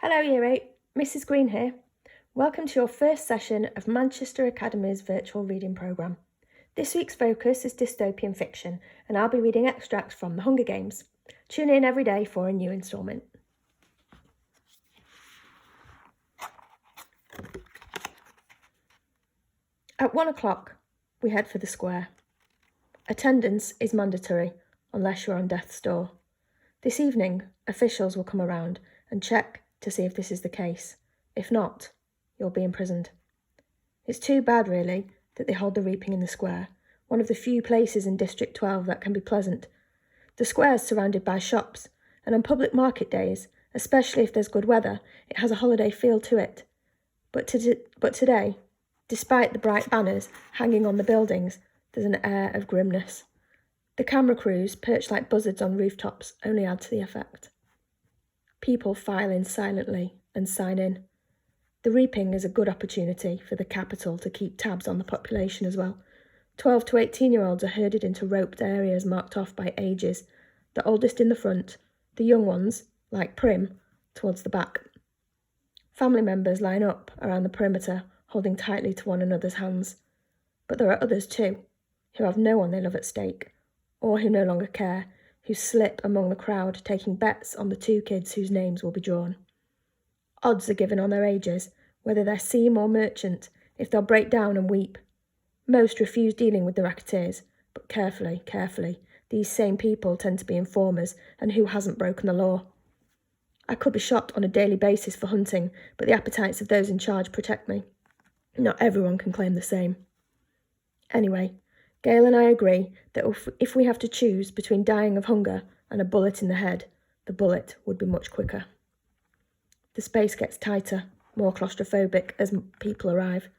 Hello Year 8, Mrs Green here. Welcome to your first session of Manchester Academy's virtual reading programme. This week's focus is dystopian fiction and I'll be reading extracts from The Hunger Games. Tune in every day for a new instalment. At 1 o'clock, we head for the square. Attendance is mandatory unless you're on death's door. This evening, officials will come around and check to see if this is the case. If not, you'll be imprisoned. It's too bad, really, that they hold the reaping in the square, one of the few places in District 12 that can be pleasant. The square's surrounded by shops, and on public market days, especially if there's good weather, it has a holiday feel to it. But today, despite the bright banners hanging on the buildings, there's an air of grimness. The camera crews, perched like buzzards on rooftops, only add to the effect. People file in silently and sign in. The reaping is a good opportunity for the capital to keep tabs on the population as well. 12 to 18-year-olds are herded into roped areas marked off by ages, the oldest in the front, the young ones, like Prim, towards the back. Family members line up around the perimeter, holding tightly to one another's hands. But there are others too, who have no one they love at stake, or who no longer care, who slip among the crowd, taking bets on the two kids whose names will be drawn. Odds are given on their ages, whether they're seam or merchant, if they'll break down and weep. Most refuse dealing with the racketeers, but carefully, these same people tend to be informers, and who hasn't broken the law? I could be shot on a daily basis for hunting, but the appetites of those in charge protect me. Not everyone can claim the same. Anyway, Gail and I agree that if we have to choose between dying of hunger and a bullet in the head, the bullet would be much quicker. The space gets tighter, more claustrophobic as people arrive.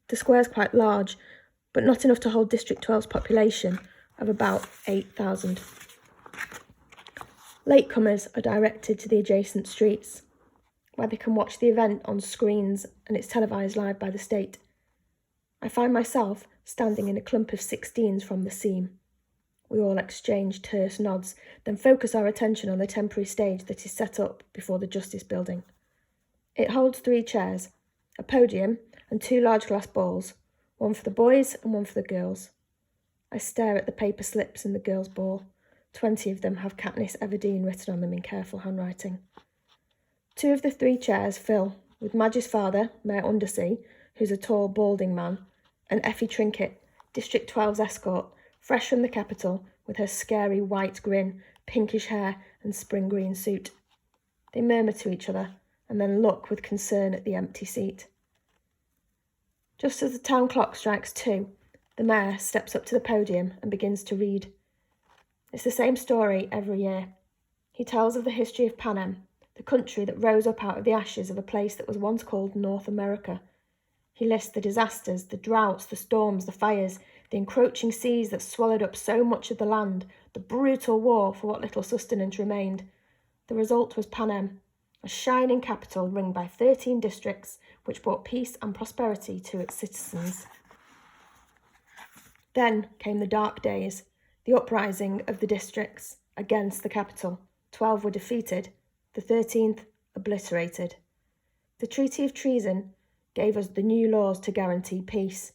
The square's quite large, but not enough to hold District 12's population of about 8,000. Latecomers are directed to the adjacent streets, where they can watch the event on screens and it's televised live by the state. I find myself standing in a clump of 16s from the seam. We all exchange terse nods, then focus our attention on the temporary stage that is set up before the Justice Building. It holds 3 chairs, a podium and 2 large glass balls, one for the boys and one for the girls. I stare at the paper slips in the girls' ball. 20 of them have Katniss Everdeen written on them in careful handwriting. 2 of the 3 chairs fill with Madge's father, Mayor Undersea, who's a tall, balding man, and Effie Trinket, District 12's escort, fresh from the capital with her scary white grin, pinkish hair and spring green suit. They murmur to each other and then look with concern at the empty seat. Just as the town clock strikes 2, the mayor steps up to the podium and begins to read. It's the same story every year. He tells of the history of Panem, the country that rose up out of the ashes of a place that was once called North America. He lists the disasters, the droughts, the storms, the fires, the encroaching seas that swallowed up so much of the land, the brutal war for what little sustenance remained. The result was Panem, a shining capital ringed by 13 districts which brought peace and prosperity to its citizens. Then came the dark days, the uprising of the districts against the capital. 12 were defeated, the 13th obliterated. The Treaty of Treason gave us the new laws to guarantee peace,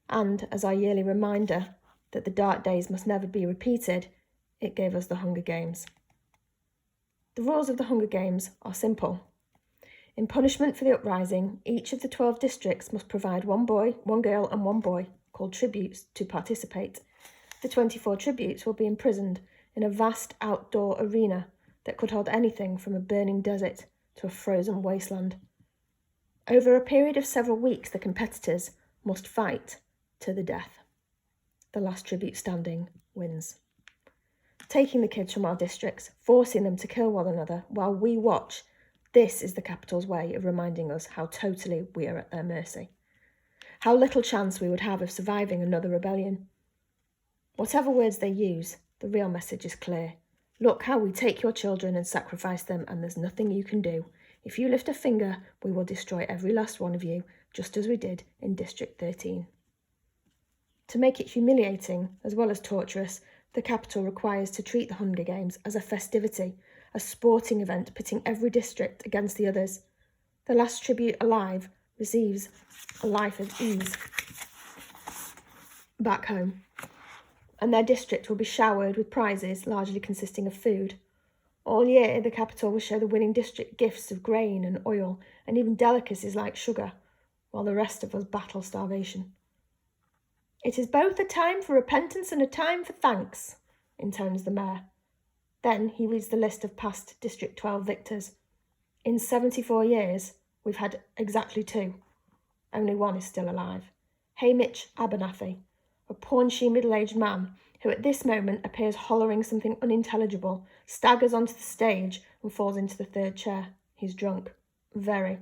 and as our yearly reminder that the dark days must never be repeated, it gave us the Hunger Games. The rules of the Hunger Games are simple. In punishment for the uprising, each of the 12 districts must provide 1 boy, 1 girl and 1 boy, called tributes, to participate. The 24 tributes will be imprisoned in a vast outdoor arena that could hold anything from a burning desert to a frozen wasteland. Over a period of several weeks, the competitors must fight to the death. The last tribute standing wins. Taking the kids from our districts, forcing them to kill one another while we watch, this is the capital's way of reminding us how totally we are at their mercy. How little chance we would have of surviving another rebellion. Whatever words they use, the real message is clear. Look how we take your children and sacrifice them, and there's nothing you can do. If you lift a finger, we will destroy every last one of you, just as we did in District 13. To make it humiliating, as well as torturous, the capital requires to treat the Hunger Games as a festivity, a sporting event pitting every district against the others. The last tribute alive receives a life of ease back home, and their district will be showered with prizes largely consisting of food. All year, the capital will show the winning district gifts of grain and oil, and even delicacies like sugar, while the rest of us battle starvation. "It is both a time for repentance and a time for thanks," intones the mayor. Then he reads the list of past District 12 victors. "In 74 years, we've had exactly 2. Only one is still alive. Hamish Abernathy, a paunchy middle-aged man who at this moment appears hollering something unintelligible, staggers onto the stage and falls into the 3rd chair. He's drunk. Very.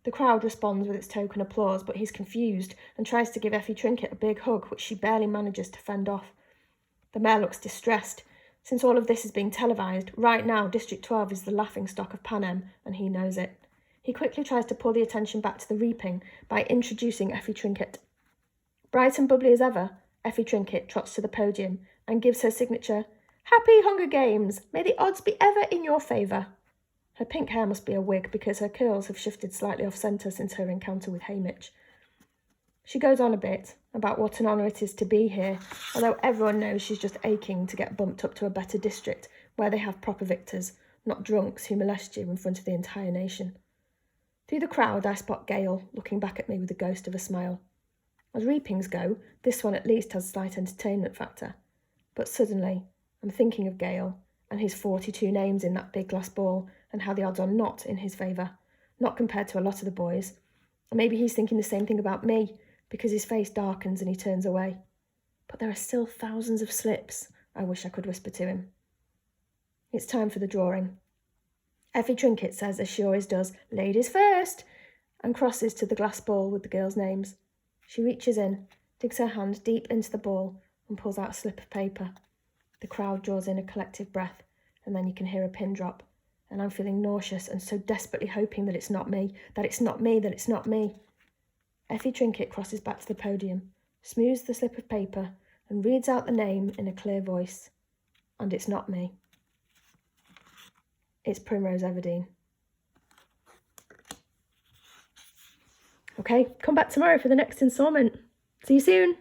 The crowd responds with its token applause, but he's confused and tries to give Effie Trinket a big hug, which she barely manages to fend off. The mayor looks distressed. Since all of this is being televised, right now District 12 is the laughingstock of Panem, and he knows it. He quickly tries to pull the attention back to the reaping by introducing Effie Trinket. Bright and bubbly as ever, Effie Trinket trots to the podium and gives her signature, "Happy Hunger Games! May the odds be ever in your favour." Her pink hair must be a wig because her curls have shifted slightly off-centre since her encounter with Hamish. She goes on a bit about what an honour it is to be here, although everyone knows she's just aching to get bumped up to a better district where they have proper victors, not drunks who molest you in front of the entire nation. Through the crowd, I spot Gail looking back at me with the ghost of a smile. As reapings go, this one at least has slight entertainment factor. But suddenly, I'm thinking of Gail and his 42 names in that big glass ball and how the odds are not in his favour, not compared to a lot of the boys. And maybe he's thinking the same thing about me, because his face darkens and he turns away. But there are still thousands of slips, I wish I could whisper to him. It's time for the drawing. Effie Trinket says, as she always does, "Ladies first," and crosses to the glass ball with the girls' names. She reaches in, digs her hand deep into the ball and pulls out a slip of paper. The crowd draws in a collective breath, and then you can hear a pin drop, and I'm feeling nauseous and so desperately hoping that it's not me, that it's not me, that it's not me. Effie Trinket crosses back to the podium, smooths the slip of paper, and reads out the name in a clear voice. And it's not me. It's Primrose Everdeen. Okay, come back tomorrow for the next instalment. See you soon.